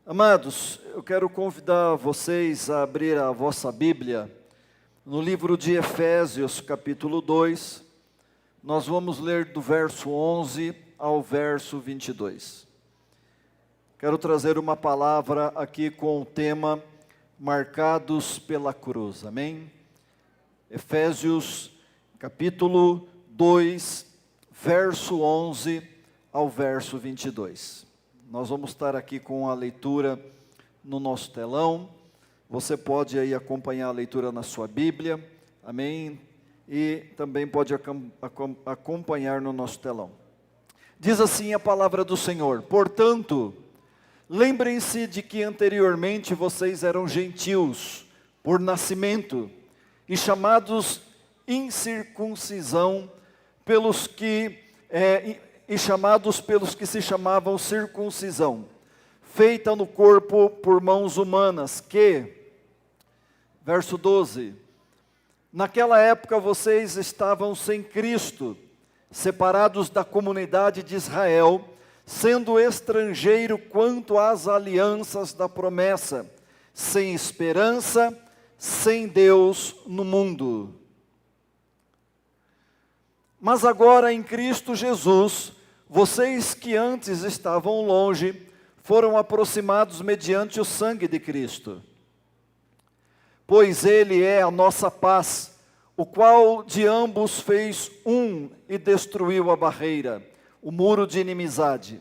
Amados, eu quero convidar vocês a abrir a vossa Bíblia no livro de Efésios, capítulo 2. Nós vamos ler do verso 11 ao verso 22. Quero trazer uma palavra aqui com o tema Marcados pela Cruz, amém? Efésios, capítulo 2, verso 11 ao verso 22. Nós vamos estar aqui com a leitura no nosso telão. Você pode aí acompanhar a leitura na sua Bíblia, amém? E também pode acompanhar no nosso telão. Diz assim a palavra do Senhor: portanto, lembrem-se de que anteriormente vocês eram gentios por nascimento e chamados incircuncisão pelos que se chamavam circuncisão, feita no corpo por mãos humanas, verso 12, naquela época vocês estavam sem Cristo, separados da comunidade de Israel, sendo estrangeiro quanto às alianças da promessa, sem esperança, sem Deus no mundo. Mas agora em Cristo Jesus, vocês que antes estavam longe, foram aproximados mediante o sangue de Cristo. Pois Ele é a nossa paz, o qual de ambos fez um e destruiu a barreira, o muro de inimizade,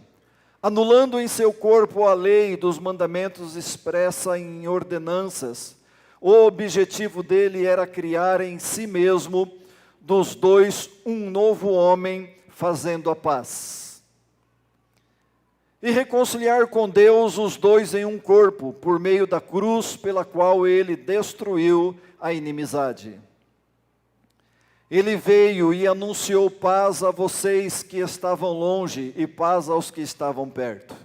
anulando em seu corpo a lei dos mandamentos expressa em ordenanças. O objetivo dele era criar em si mesmo dos dois um novo homem, fazendo a paz, e reconciliar com Deus os dois em um corpo, por meio da cruz pela qual ele destruiu a inimizade. Ele veio e anunciou paz a vocês que estavam longe e paz aos que estavam perto.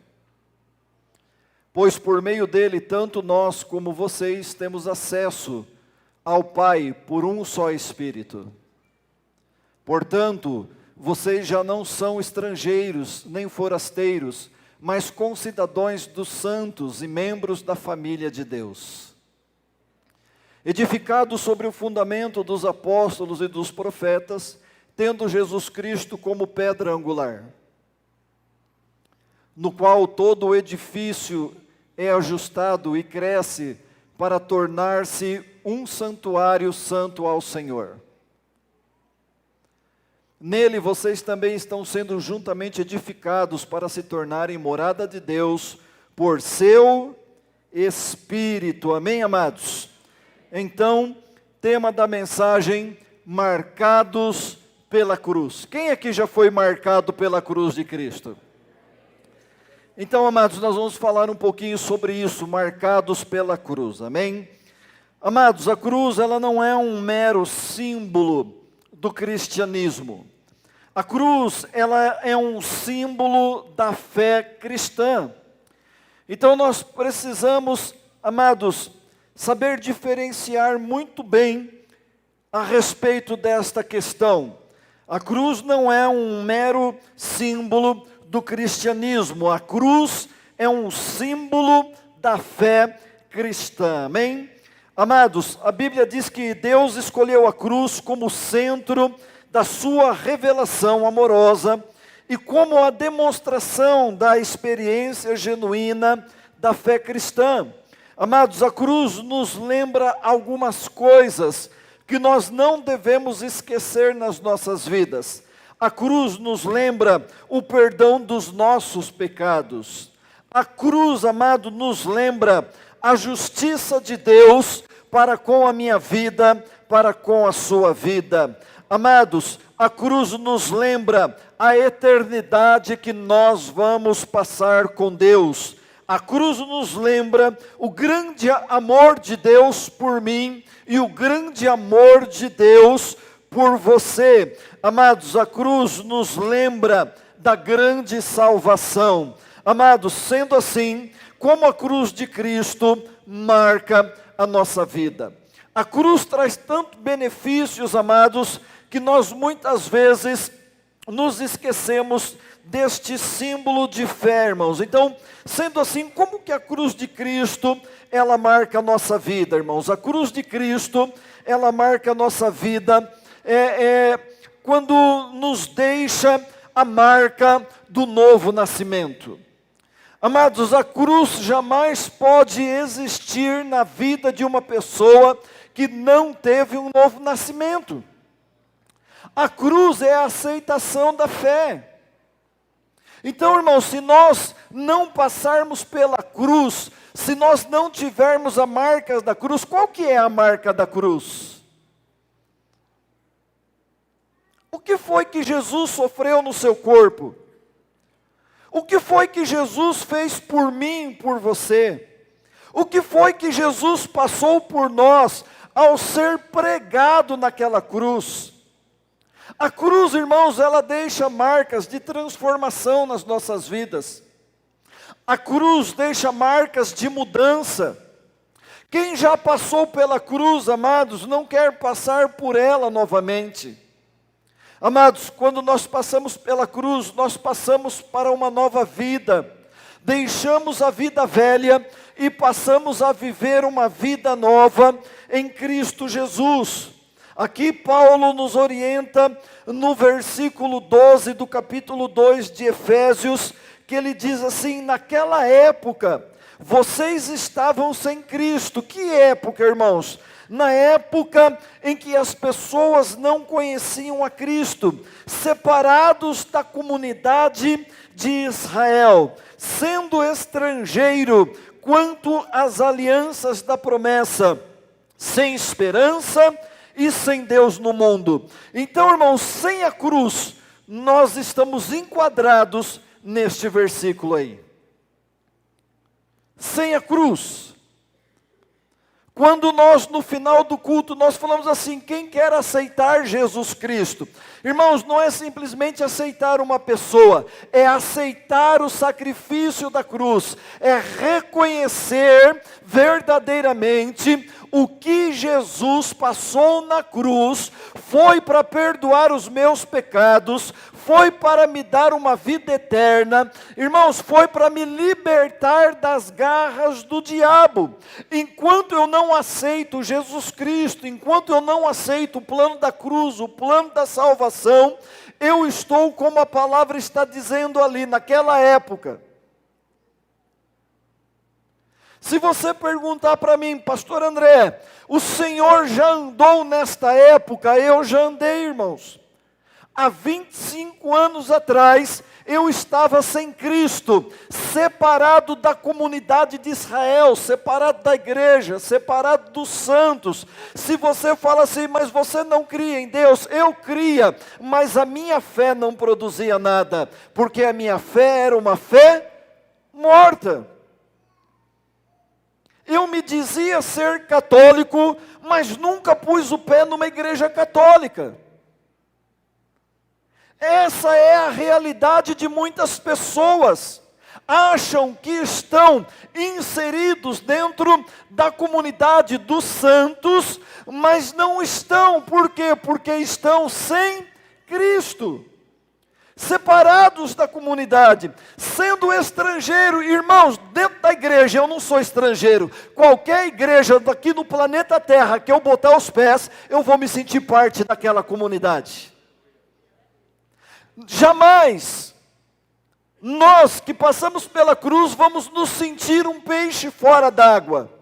Pois por meio dele, tanto nós como vocês temos acesso ao Pai por um só Espírito. Portanto, vocês já não são estrangeiros nem forasteiros, mas concidadãos dos santos e membros da família de Deus. Edificados sobre o fundamento dos apóstolos e dos profetas, tendo Jesus Cristo como pedra angular, no qual todo o edifício é ajustado e cresce para tornar-se um santuário santo ao Senhor. Nele vocês também estão sendo juntamente edificados para se tornarem morada de Deus por seu Espírito. Amém, amados? Então, tema da mensagem: marcados pela cruz. Quem aqui já foi marcado pela cruz de Cristo? Então, amados, nós vamos falar um pouquinho sobre isso, marcados pela cruz, amém? Amados, a cruz, ela não é um mero símbolo do cristianismo. A cruz, ela é um símbolo da fé cristã. Então nós precisamos, amados, saber diferenciar muito bem a respeito desta questão. A cruz não é um mero símbolo do cristianismo. A cruz é um símbolo da fé cristã, amém? Amados, a Bíblia diz que Deus escolheu a cruz como centro da sua revelação amorosa e como a demonstração da experiência genuína da fé cristã. Amados, a cruz nos lembra algumas coisas que nós não devemos esquecer nas nossas vidas. A cruz nos lembra o perdão dos nossos pecados. A cruz, amado, nos lembra a justiça de Deus para com a minha vida, para com a sua vida. Amados, a cruz nos lembra a eternidade que nós vamos passar com Deus. A cruz nos lembra o grande amor de Deus por mim e o grande amor de Deus por você. Amados, a cruz nos lembra da grande salvação. Amados, sendo assim, como a cruz de Cristo marca a nossa vida. A cruz traz tantos benefícios, amados, que nós muitas vezes nos esquecemos deste símbolo de fé, irmãos. Então, sendo assim, como que a cruz de Cristo, ela marca a nossa vida, irmãos? A cruz de Cristo, ela marca a nossa vida, quando nos deixa a marca do novo nascimento. Amados, a cruz jamais pode existir na vida de uma pessoa que não teve um novo nascimento. A cruz é a aceitação da fé. Então, irmãos, se nós não passarmos pela cruz, se nós não tivermos a marca da cruz, qual que é a marca da cruz? O que foi que Jesus sofreu no seu corpo? O que foi que Jesus fez por mim, por você? O que foi que Jesus passou por nós ao ser pregado naquela cruz? A cruz, irmãos, ela deixa marcas de transformação nas nossas vidas. A cruz deixa marcas de mudança. Quem já passou pela cruz, amados, não quer passar por ela novamente. Amados, quando nós passamos pela cruz, nós passamos para uma nova vida. Deixamos a vida velha e passamos a viver uma vida nova em Cristo Jesus. Aqui Paulo nos orienta no versículo 12 do capítulo 2 de Efésios, que ele diz assim: naquela época, vocês estavam sem Cristo. Que época, irmãos? Na época em que as pessoas não conheciam a Cristo, separados da comunidade de Israel, sendo estrangeiro quanto às alianças da promessa, sem esperança e sem Deus no mundo. Então, irmãos, sem a cruz, nós estamos enquadrados neste versículo aí. Sem a cruz. Quando nós, no final do culto, nós falamos assim: quem quer aceitar Jesus Cristo? Irmãos, não é simplesmente aceitar uma pessoa, é aceitar o sacrifício da cruz, é reconhecer verdadeiramente o que Jesus passou na cruz, foi para perdoar os meus pecados, foi para me dar uma vida eterna, irmãos, foi para me libertar das garras do diabo. Enquanto eu não aceito Jesus Cristo, enquanto eu não aceito o plano da cruz, o plano da salvação, eu estou como a palavra está dizendo ali, naquela época. Se você perguntar para mim: pastor André, o senhor já andou nesta época? Eu já andei, irmãos. Há 25 anos atrás, eu estava sem Cristo, separado da comunidade de Israel, separado da igreja, separado dos santos. Se você fala assim: mas você não cria em Deus? Eu cria, mas a minha fé não produzia nada, porque a minha fé era uma fé morta. Eu me dizia ser católico, mas nunca pus o pé numa igreja católica. Essa é a realidade de muitas pessoas. Acham que estão inseridos dentro da comunidade dos santos, mas não estão. Por quê? Porque estão sem Cristo. Separados da comunidade, sendo estrangeiro. Irmãos, dentro da igreja, eu não sou estrangeiro. Qualquer igreja daqui no planeta Terra que eu botar os pés, eu vou me sentir parte daquela comunidade. Jamais nós que passamos pela cruz vamos nos sentir um peixe fora d'água.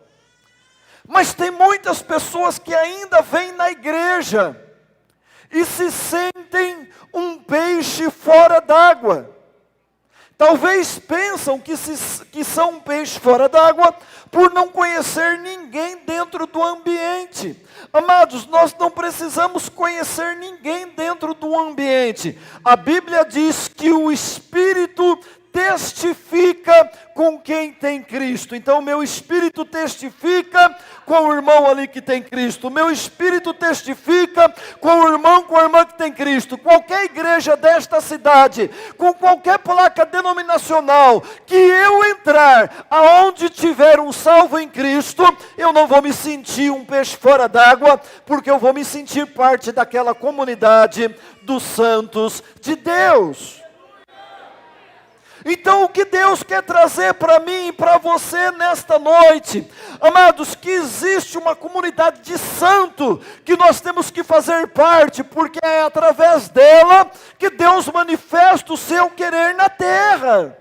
Mas tem muitas pessoas que ainda vêm na igreja e se sentem um peixe fora d'água. Talvez pensam que são um peixe fora d'água por não conhecer ninguém dentro do ambiente. Amados, nós não precisamos conhecer ninguém dentro do ambiente. A Bíblia diz que o Espírito testifica com quem tem Cristo. Então, meu espírito testifica com o irmão ali que tem Cristo. Meu espírito testifica com o irmão, com a irmã que tem Cristo. Qualquer igreja desta cidade, com qualquer placa denominacional, que eu entrar, aonde tiver um salvo em Cristo, eu não vou me sentir um peixe fora d'água, porque eu vou me sentir parte daquela comunidade dos santos de Deus. Então o que Deus quer trazer para mim e para você nesta noite, amados, que existe uma comunidade de santo que nós temos que fazer parte, porque é através dela que Deus manifesta o seu querer na terra.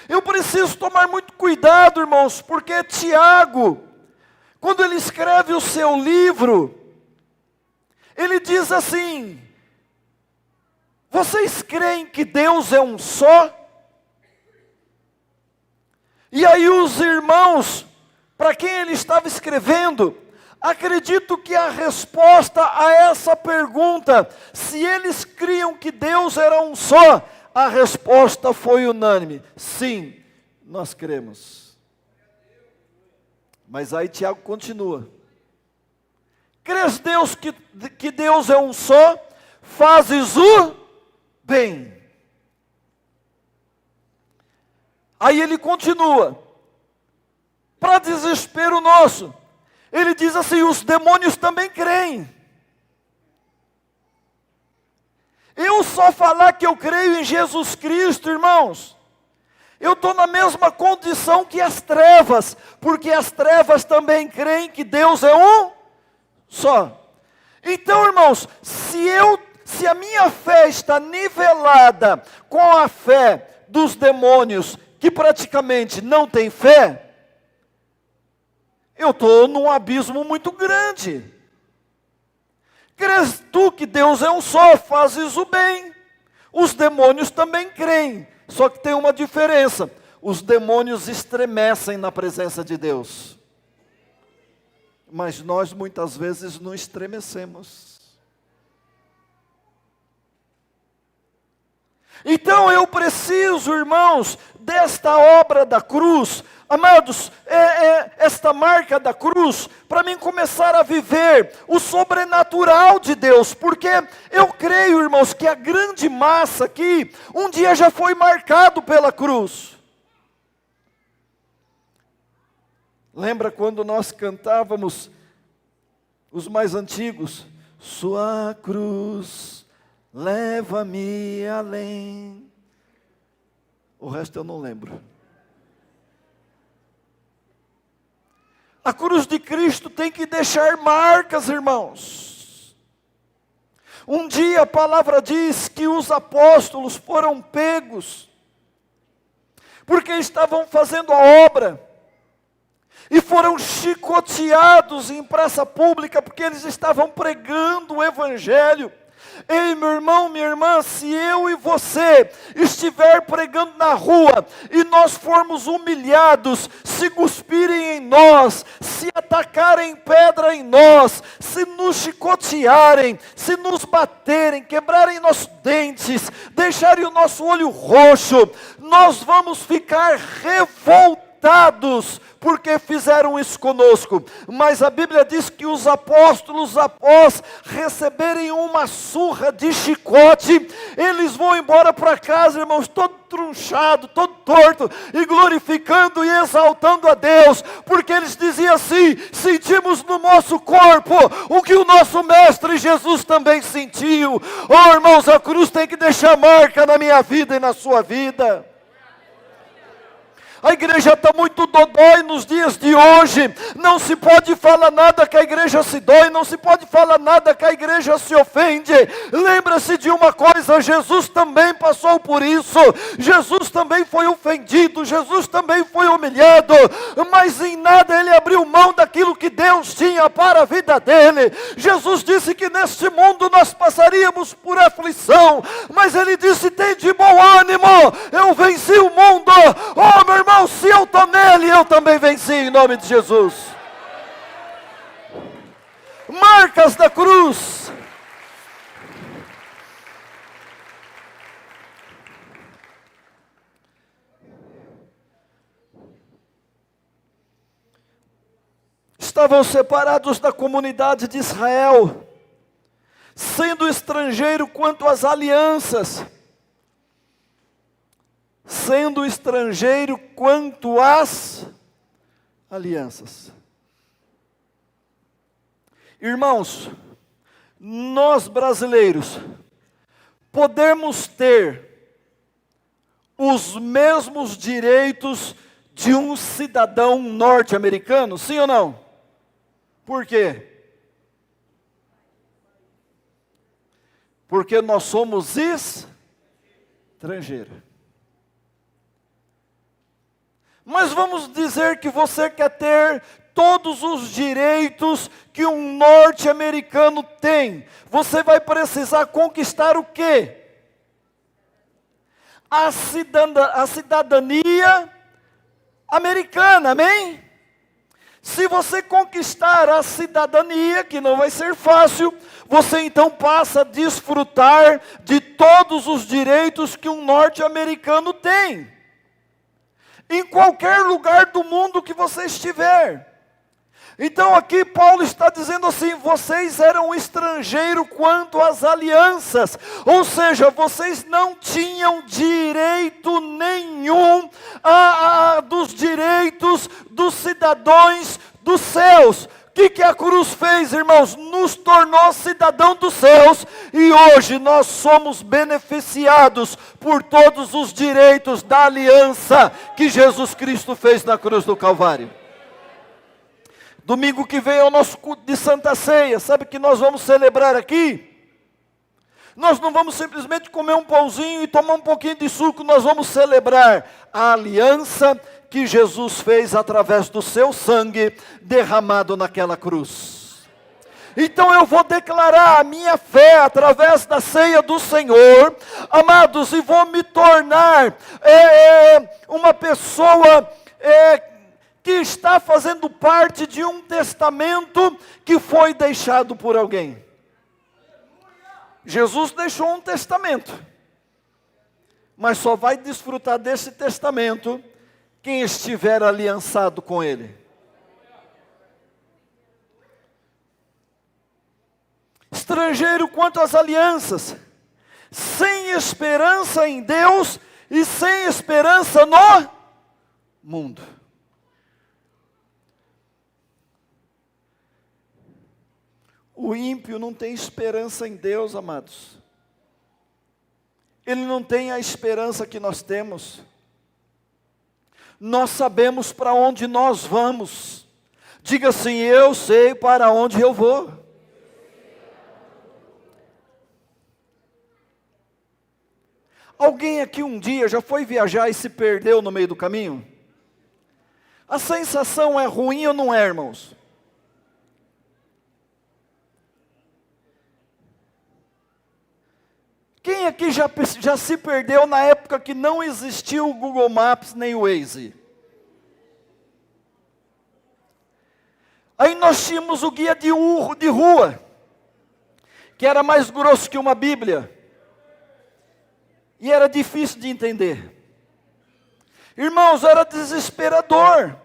Eu preciso tomar muito cuidado, irmãos, porque Tiago, quando ele escreve o seu livro, ele diz assim: vocês creem que Deus é um só? E aí os irmãos, para quem ele estava escrevendo, acredito que a resposta a essa pergunta, se eles criam que Deus era um só, a resposta foi unânime: sim, nós cremos. Mas aí Tiago continua: crês Deus que Deus é um só, fazes o bem. Aí ele continua, para desespero nosso, ele diz assim: os demônios também creem. Eu só falar que eu creio em Jesus Cristo, irmãos, eu estou na mesma condição que as trevas, porque as trevas também creem que Deus é um só. Então, irmãos, se a minha fé está nivelada com a fé dos demônios, que praticamente não tem fé, eu estou num abismo muito grande. Crês tu que Deus é um só, fazes o bem. Os demônios também creem, só que tem uma diferença: os demônios estremecem na presença de Deus, mas nós muitas vezes não estremecemos. Então eu preciso, irmãos, desta obra da cruz, amados, esta marca da cruz, para mim começar a viver o sobrenatural de Deus, porque eu creio, irmãos, que a grande massa aqui, um dia já foi marcado pela cruz. Lembra quando nós cantávamos, os mais antigos, sua cruz leva-me além. O resto eu não lembro. A cruz de Cristo tem que deixar marcas, irmãos. Um dia a palavra diz que os apóstolos foram pegos, porque estavam fazendo a obra, e foram chicoteados em praça pública, porque eles estavam pregando o Evangelho. Ei, meu irmão, minha irmã, se eu e você estiver pregando na rua e nós formos humilhados, se cuspirem em nós, se atacarem pedra em nós, se nos chicotearem, se nos baterem, quebrarem nossos dentes, deixarem o nosso olho roxo, nós vamos ficar revoltados, porque fizeram isso conosco. Mas a Bíblia diz que os apóstolos, após receberem uma surra de chicote, eles vão embora para casa, irmãos, todo trunchado, todo torto, e glorificando e exaltando a Deus, porque eles diziam assim: sentimos no nosso corpo o que o nosso Mestre Jesus também sentiu. Oh, irmãos, a cruz tem que deixar marca na minha vida e na sua vida. A igreja está muito dodói nos dias de hoje. Não se pode falar nada que a igreja se dói. Não se pode falar nada que a igreja se ofende. Lembra-se de uma coisa: Jesus também passou por isso. Jesus também foi ofendido. Jesus também foi humilhado. Mas em nada ele abriu mão daquilo que Deus tinha para a vida dele. Jesus disse que neste mundo nós passaríamos por aflição. Mas ele disse: tem de bom ânimo. Eu venci o mundo. Oh, meu irmão, se eu estou nele, eu também venci, em nome de Jesus. Marcas da cruz. Estavam separados da comunidade de Israel, sendo estrangeiro quanto às alianças, sendo estrangeiro quanto às alianças. Irmãos, nós brasileiros podemos ter os mesmos direitos de um cidadão norte-americano? Sim ou não? Por quê? Porque nós somos estrangeiros. Mas vamos dizer que você quer ter todos os direitos que um norte-americano tem. Você vai precisar conquistar o quê? A cidadania americana, amém? Se você conquistar a cidadania, que não vai ser fácil, você então passa a desfrutar de todos os direitos que um norte-americano tem. Em qualquer lugar do mundo que você estiver. Então aqui Paulo está dizendo assim: vocês eram estrangeiros quanto às alianças, ou seja, vocês não tinham direito nenhum dos direitos dos cidadãos dos céus. O que a cruz fez, irmãos? Nos tornou cidadão dos céus, e hoje nós somos beneficiados por todos os direitos da aliança que Jesus Cristo fez na cruz do Calvário. Domingo que vem é o nosso culto de Santa Ceia. Sabe o que nós vamos celebrar aqui? Nós não vamos simplesmente comer um pãozinho e tomar um pouquinho de suco. Nós vamos celebrar a aliança que Jesus fez através do seu sangue derramado naquela cruz. Então eu vou declarar a minha fé através da ceia do Senhor, amados, e vou me tornar uma pessoa que está fazendo parte de um testamento que foi deixado por alguém. Jesus deixou um testamento, mas só vai desfrutar desse testamento quem estiver aliançado com Ele. Estrangeiro quanto às alianças, sem esperança em Deus e sem esperança no mundo. O ímpio não tem esperança em Deus, amados. Ele não tem a esperança que nós temos. Nós sabemos para onde nós vamos. Diga assim: eu sei para onde eu vou. Alguém aqui um dia já foi viajar e se perdeu no meio do caminho? A sensação é ruim ou não é, irmãos? Quem aqui já se perdeu na época que não existia o Google Maps nem o Waze? Aí nós tínhamos o guia de rua, que era mais grosso que uma Bíblia, e era difícil de entender. Irmãos, era desesperador,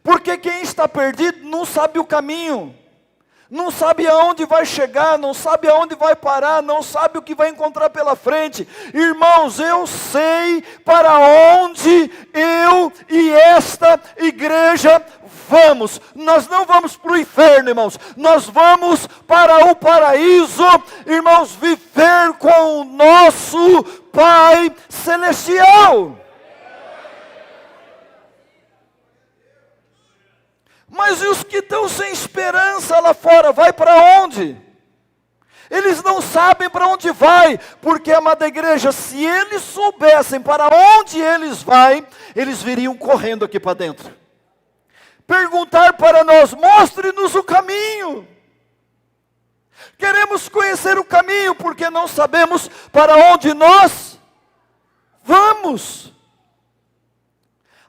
porque quem está perdido não sabe o caminho, não sabe aonde vai chegar, não sabe aonde vai parar, não sabe o que vai encontrar pela frente. Irmãos, eu sei para onde eu e esta igreja vamos. Nós não vamos para o inferno, irmãos. Nós vamos para o paraíso, irmãos, viver com o nosso Pai Celestial. Mas e os que estão sem esperança lá fora, vai para onde? Eles não sabem para onde vai, porque, amada igreja, se eles soubessem para onde eles vão, eles viriam correndo aqui para dentro. Perguntar para nós: mostre-nos o caminho. Queremos conhecer o caminho, porque não sabemos para onde nós vamos.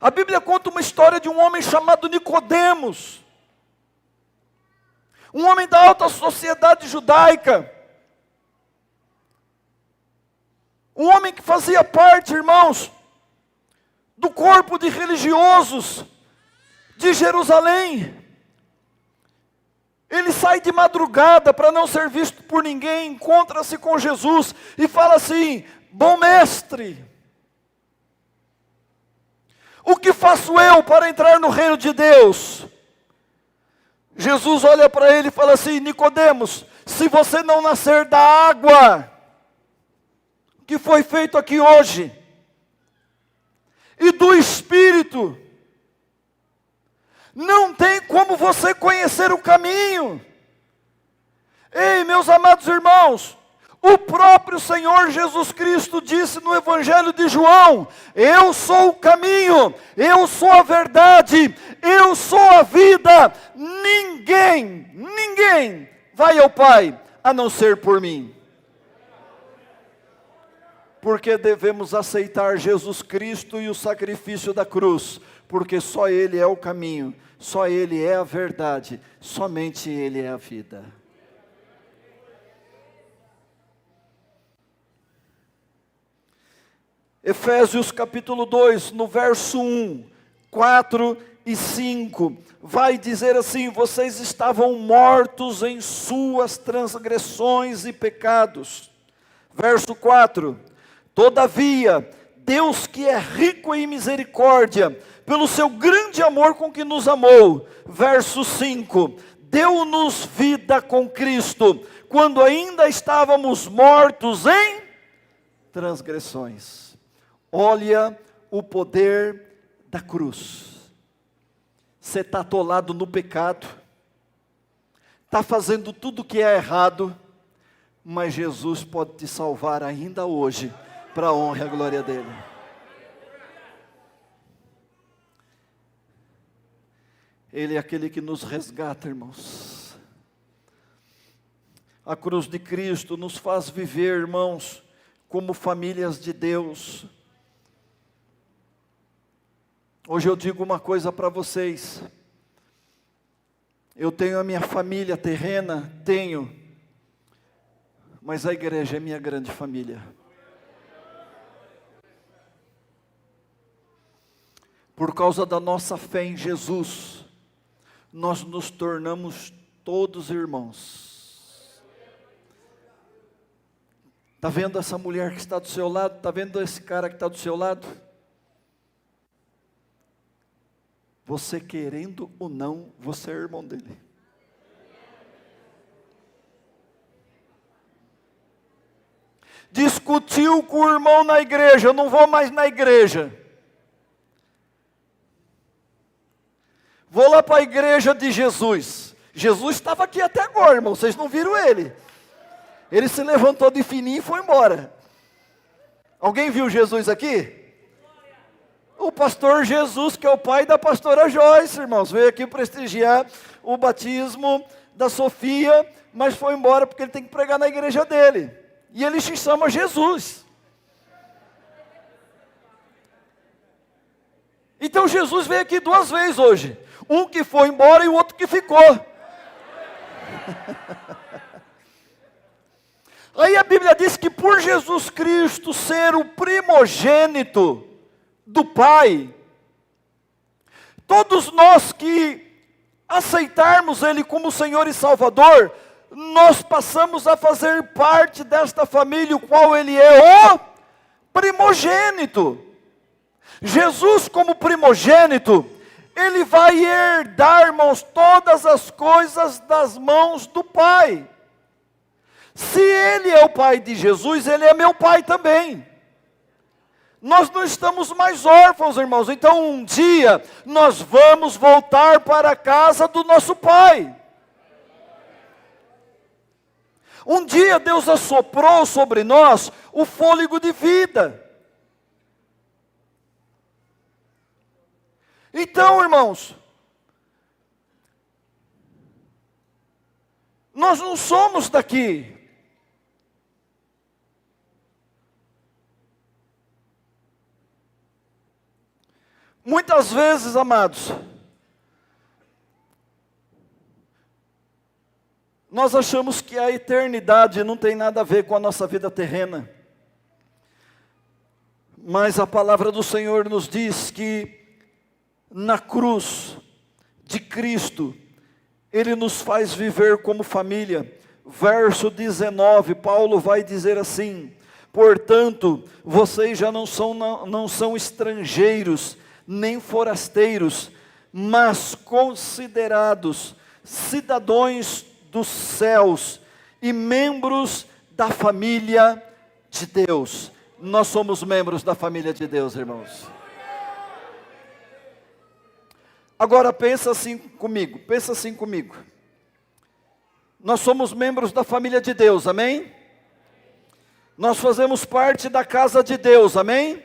A Bíblia conta uma história de um homem chamado Nicodemos, um homem da alta sociedade judaica, um homem que fazia parte, irmãos, do corpo de religiosos de Jerusalém. Ele sai de madrugada para não ser visto por ninguém, encontra-se com Jesus e fala assim: bom mestre, o que faço eu para entrar no reino de Deus? Jesus olha para ele e fala assim: Nicodemos, se você não nascer da água, que foi feito aqui hoje, e do Espírito. Não tem como você conhecer o caminho. Ei, meus amados irmãos, o próprio Senhor Jesus Cristo disse no Evangelho de João: eu sou o caminho, eu sou a verdade, eu sou a vida. Ninguém vai ao Pai a não ser por mim. Porque devemos aceitar Jesus Cristo e o sacrifício da cruz, porque só Ele é o caminho, só Ele é a verdade, somente Ele é a vida. Efésios capítulo 2, no verso 1, 4 e 5, vai dizer assim: vocês estavam mortos em suas transgressões e pecados. Verso 4, todavia, Deus que é rico em misericórdia, pelo seu grande amor com que nos amou. Verso 5, deu-nos vida com Cristo, quando ainda estávamos mortos em transgressões. Olha o poder da cruz. Você está atolado no pecado, está fazendo tudo que é errado, mas Jesus pode te salvar ainda hoje, para a honra e a glória dEle. Ele é aquele que nos resgata, irmãos. A cruz de Cristo nos faz viver, irmãos, como famílias de Deus. Hoje eu digo uma coisa para vocês. Eu tenho a minha família terrena, tenho, mas a igreja é minha grande família. Por causa da nossa fé em Jesus, nós nos tornamos todos irmãos. Está vendo essa mulher que está do seu lado? Está vendo esse cara que está do seu lado? Você querendo ou não, você é irmão dele. Discutiu com o irmão na igreja: eu não vou mais na igreja. Vou lá para a igreja de Jesus. Jesus estava aqui até agora, irmão, vocês não viram ele. Ele se levantou de fininho e foi embora. Alguém viu Jesus aqui? O pastor Jesus, que é o pai da pastora Joyce, irmãos, veio aqui prestigiar o batismo da Sofia, mas foi embora porque ele tem que pregar na igreja dele. E ele se chama Jesus. Então Jesus veio aqui 2 vezes hoje. Um que foi embora e o outro que ficou. Aí a Bíblia diz que por Jesus Cristo ser o primogênito do Pai, todos nós que aceitarmos Ele como Senhor e Salvador, nós passamos a fazer parte desta família, o qual Ele é o primogênito. Jesus como primogênito, Ele vai herdar, irmãos, todas as coisas das mãos do Pai. Se Ele é o Pai de Jesus, Ele é meu Pai também. Nós não estamos mais órfãos, irmãos. Então um dia nós vamos voltar para a casa do nosso Pai. Um dia Deus assoprou sobre nós o fôlego de vida. Então, irmãos, nós não somos daqui. Muitas vezes, amados, nós achamos que a eternidade não tem nada a ver com a nossa vida terrena. Mas a palavra do Senhor nos diz que na cruz de Cristo, Ele nos faz viver como família. Verso 19, Paulo vai dizer assim: portanto, vocês já não são estrangeiros, nem forasteiros, mas considerados cidadãos dos céus e membros da família de Deus. Nós somos membros da família de Deus, irmãos. Agora pensa assim comigo, Nós somos membros da família de Deus, amém? Nós fazemos parte da casa de Deus, amém?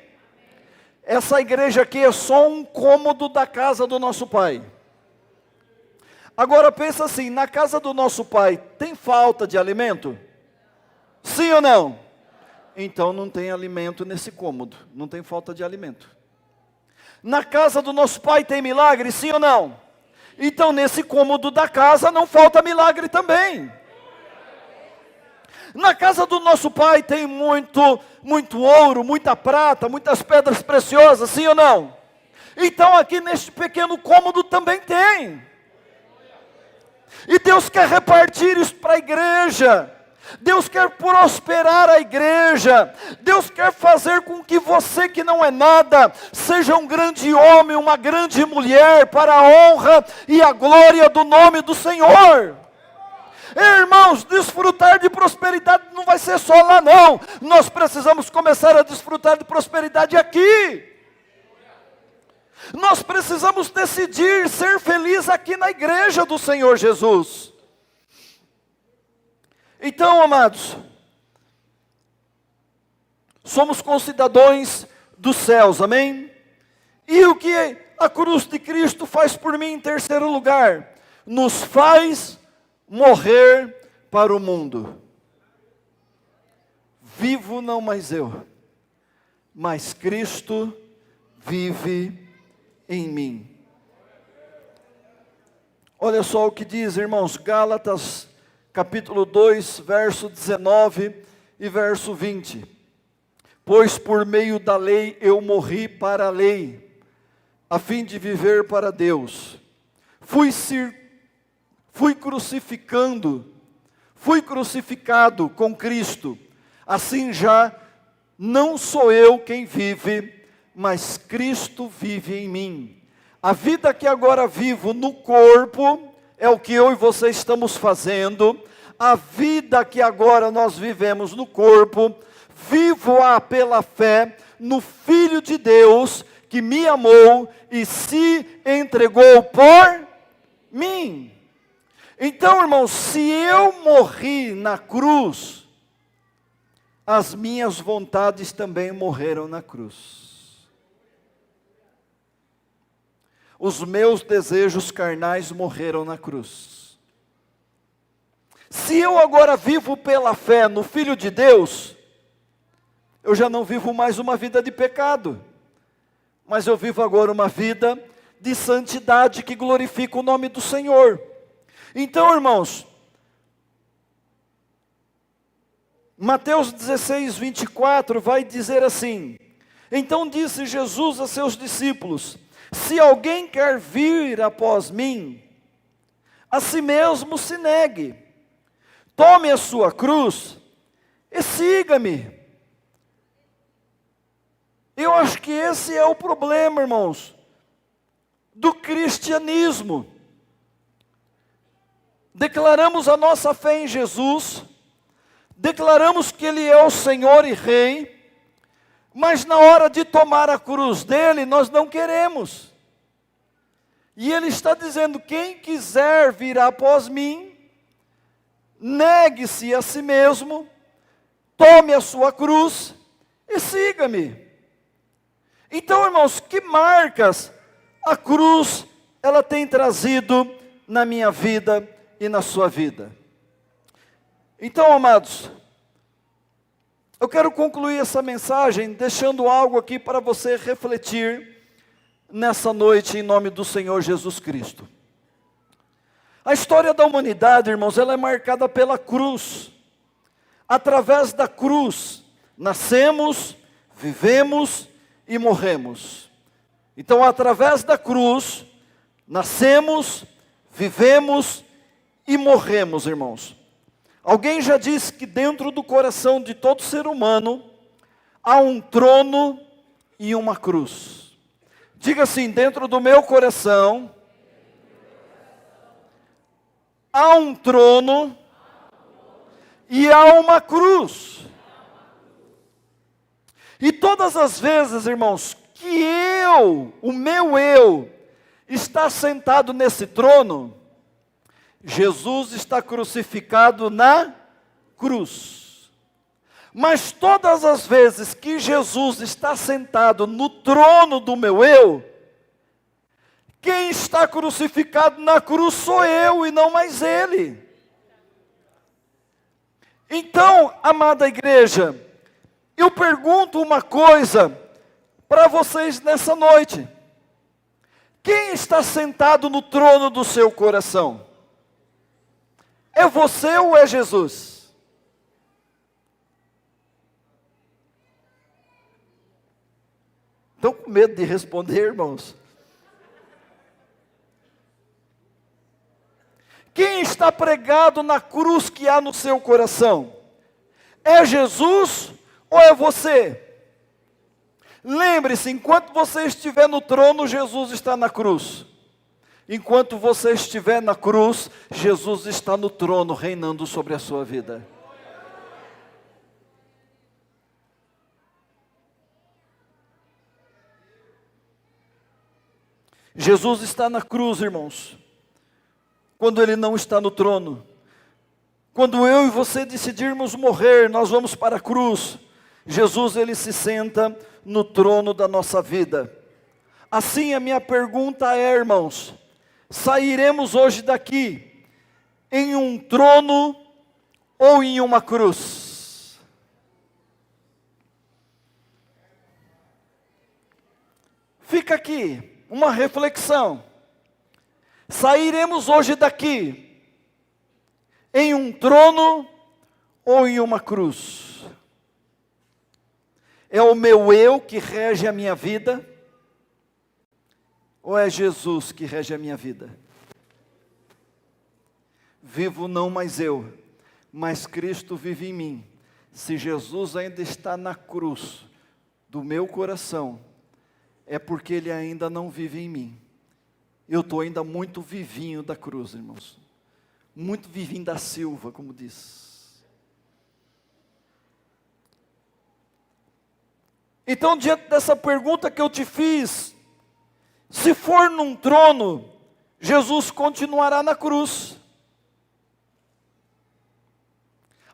Essa igreja aqui é só um cômodo da casa do nosso Pai. Agora pensa assim, na casa do nosso Pai, tem falta de alimento? Sim ou não? Então não tem alimento nesse cômodo, não tem falta de alimento. Na casa do nosso Pai tem milagre, sim ou não? Então nesse cômodo da casa não falta milagre também. Na casa do nosso Pai tem muito ouro, muita prata, muitas pedras preciosas, sim ou não? Então aqui neste pequeno cômodo também tem. E Deus quer repartir isso para a igreja. Deus quer prosperar a igreja. Deus quer fazer com que você que não é nada, seja um grande homem, uma grande mulher, para a honra e a glória do nome do Senhor. Irmãos, desfrutar de prosperidade não vai ser só lá não. Nós precisamos começar a desfrutar de prosperidade aqui. Nós precisamos decidir ser feliz aqui na igreja do Senhor Jesus. Então, amados, somos concidadãos dos céus, amém? E o que a cruz de Cristo faz por mim em terceiro lugar? Nos faz morrer para o mundo. Vivo não mais eu, mas Cristo vive em mim. Olha só o que diz, irmãos, Gálatas capítulo 2, verso 19 e verso 20. Pois por meio da lei eu morri para a lei, a fim de viver para Deus. Fui crucificado com Cristo. Assim já não sou eu quem vive, mas Cristo vive em mim. A vida que agora vivo no corpo é o que eu e você estamos fazendo. A vida que agora nós vivemos no corpo, vivo-a pela fé no Filho de Deus, que me amou e se entregou por mim. Então, irmãos, se eu morri na cruz, as minhas vontades também morreram na cruz. Os meus desejos carnais morreram na cruz. Se eu agora vivo pela fé no Filho de Deus, eu já não vivo mais uma vida de pecado, mas eu vivo agora uma vida de santidade que glorifica o nome do Senhor. Então, irmãos, Mateus 16, 24 vai dizer assim: então disse Jesus a seus discípulos: se alguém quer vir após mim, a si mesmo se negue, tome a sua cruz e siga-me. Eu acho que esse é o problema, irmãos, do cristianismo. Declaramos a nossa fé em Jesus, declaramos que Ele é o Senhor e Rei, mas na hora de tomar a cruz dele, nós não queremos. E Ele está dizendo: quem quiser vir após mim, negue-se a si mesmo, tome a sua cruz e siga-me. Então, irmãos, que marcas a cruz ela tem trazido na minha vida e na sua vida? Então, amados, eu quero concluir essa mensagem deixando algo aqui para você refletir nessa noite em nome do Senhor Jesus Cristo. A história da humanidade, irmãos, ela é marcada pela cruz. Através da cruz, nascemos, vivemos e morremos. Então, através da cruz, nascemos, vivemos e morremos, irmãos. Alguém já disse que dentro do coração de todo ser humano há um trono e uma cruz. Diga assim: dentro do meu coração há um trono e há uma cruz. E todas as vezes, irmãos, que o meu eu, está sentado nesse trono, Jesus está crucificado na cruz. Mas todas as vezes que Jesus está sentado no trono do meu eu, quem está crucificado na cruz sou eu e não mais ele. Então, amada igreja, eu pergunto uma coisa para vocês nessa noite. Quem está sentado no trono do seu coração? É você ou é Jesus? Estão com medo de responder, irmãos? Quem está pregado na cruz que há no seu coração? É Jesus ou é você? Lembre-se, enquanto você estiver no trono, Jesus está na cruz. Enquanto você estiver na cruz, Jesus está no trono, reinando sobre a sua vida. Jesus está na cruz, irmãos, quando Ele não está no trono. Quando eu e você decidirmos morrer, nós vamos para a cruz. Jesus, Ele se senta no trono da nossa vida. Assim, a minha pergunta é, irmãos, sairemos hoje daqui em um trono ou em uma cruz? Fica aqui uma reflexão. Sairemos hoje daqui em um trono ou em uma cruz? É o meu eu que rege a minha vida? Ou é Jesus que rege a minha vida? Vivo não mais eu, mas Cristo vive em mim. Se Jesus ainda está na cruz do meu coração, é porque Ele ainda não vive em mim. Eu estou ainda muito vivinho da cruz, irmãos. Muito vivinho da Silva, como diz. Então, diante dessa pergunta que eu te fiz, se for num trono, Jesus continuará na cruz.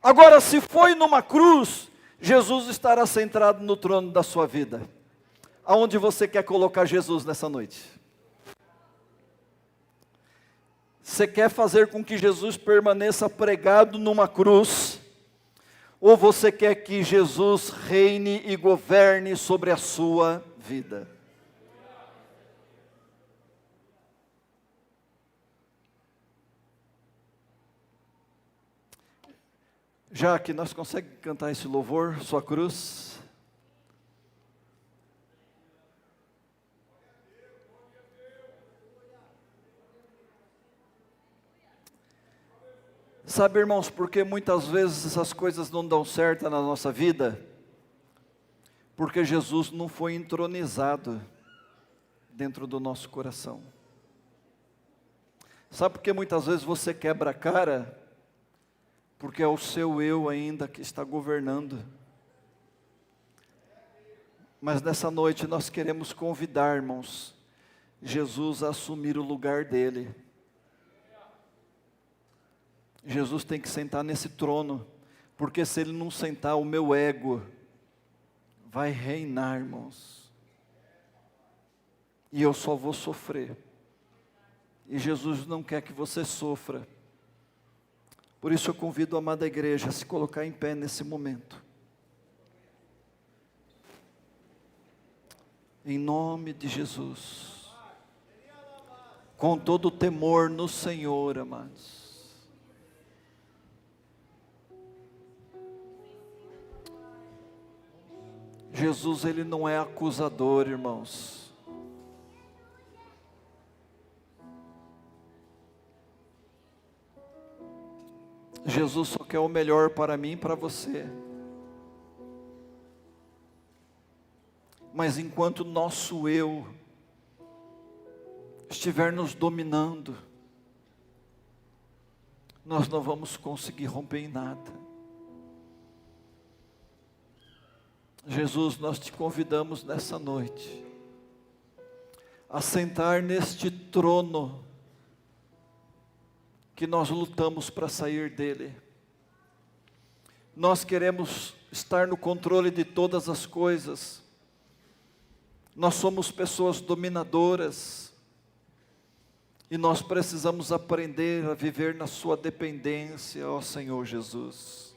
Agora, se foi numa cruz, Jesus estará centrado no trono da sua vida. Aonde você quer colocar Jesus nessa noite? Você quer fazer com que Jesus permaneça pregado numa cruz? Ou você quer que Jesus reine e governe sobre a sua vida? Já que nós conseguimos cantar esse louvor, sua cruz. Sabe, irmãos, porque muitas vezes essas coisas não dão certo na nossa vida? Porque Jesus não foi entronizado dentro do nosso coração. Sabe por que muitas vezes você quebra a cara? Porque é o seu eu ainda que está governando. Mas nessa noite nós queremos convidar, irmãos, Jesus a assumir o lugar dele. Jesus tem que sentar nesse trono, porque se ele não sentar, o meu ego vai reinar, irmãos. E eu só vou sofrer. E Jesus não quer que você sofra. Por isso eu convido a amada igreja a se colocar em pé nesse momento. Em nome de Jesus. Com todo o temor no Senhor, amados. Jesus, Ele não é acusador, irmãos. Jesus só quer o melhor para mim e para você. Mas enquanto nosso eu estiver nos dominando, nós não vamos conseguir romper em nada. Jesus, nós te convidamos nessa noite a sentar neste trono que nós lutamos para sair dele. Nós queremos estar no controle de todas as coisas. Nós somos pessoas dominadoras e nós precisamos aprender a viver na sua dependência, ó Senhor Jesus.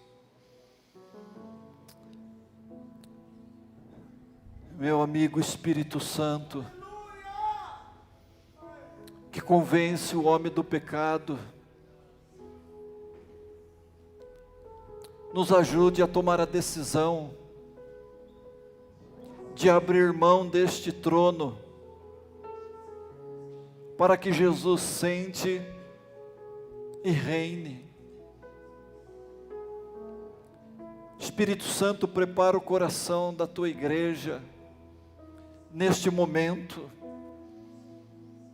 Meu amigo Espírito Santo, que convence o homem do pecado, nos ajude a tomar a decisão de abrir mão deste trono, para que Jesus sente e reine. Espírito Santo, prepara o coração da tua igreja, neste momento.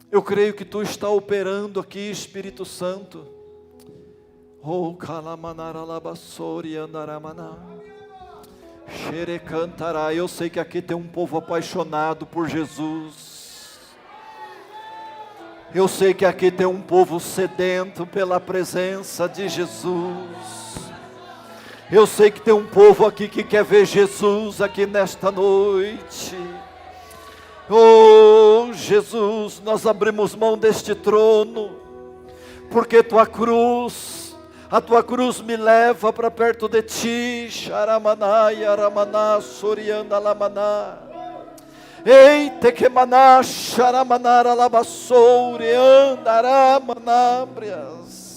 Eu creio que tu está operando aqui, Espírito Santo. Oh, calamanara labassori andaramana. Xere cantará. Eu sei que aqui tem um povo apaixonado por Jesus. Eu sei que aqui tem um povo sedento pela presença de Jesus. Eu sei que tem um povo aqui que quer ver Jesus aqui nesta noite. Oh Jesus, nós abrimos mão deste trono, porque a tua cruz me leva para perto de ti. Xaramanai, aramaná, sorianda, lamaná. Eite que maná, xaramanara, labassoure, andaramanambrias.